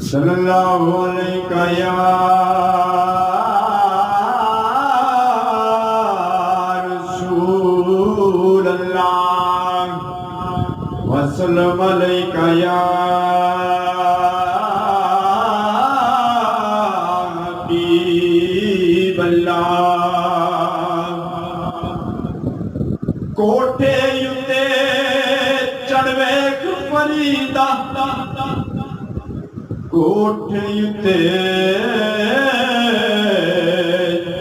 सल्लल्लाहु अलैहि या रसूल अल्लाह वसल्लम अलैका या हबीब अल्लाह। कोठे युते चढ़वे फरीदा, कोठे युते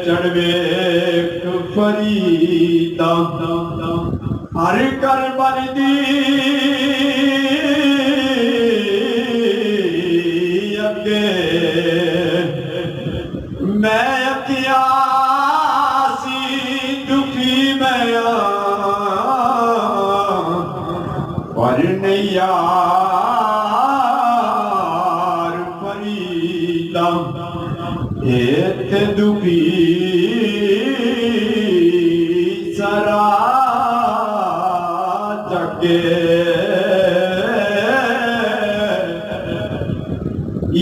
चढ़वे फरीदा, हर कर बलदी अगे मैं अकियासी दुखी मैं पर नहीं यार फरीदा एत दुखी सरा जगे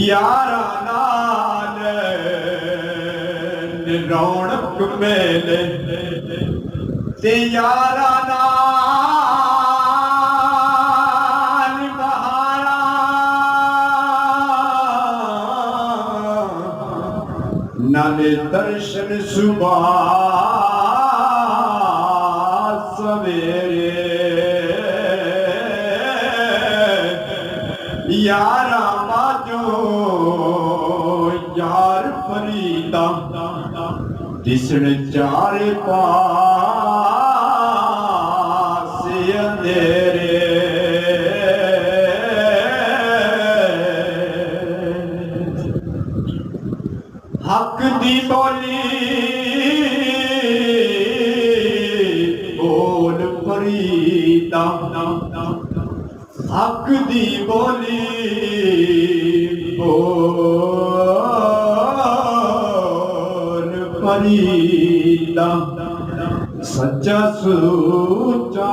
यारा नाल रौनक मेले ते यारा नाल बहारा नाले दर्शन सुबह सवेरे यारा बाजो यार फरीदा दिसण चारे पास अंधेरे हक दी बोली बोल फरीदा हक दी बोली बोल फरीदा सच्चा सुचा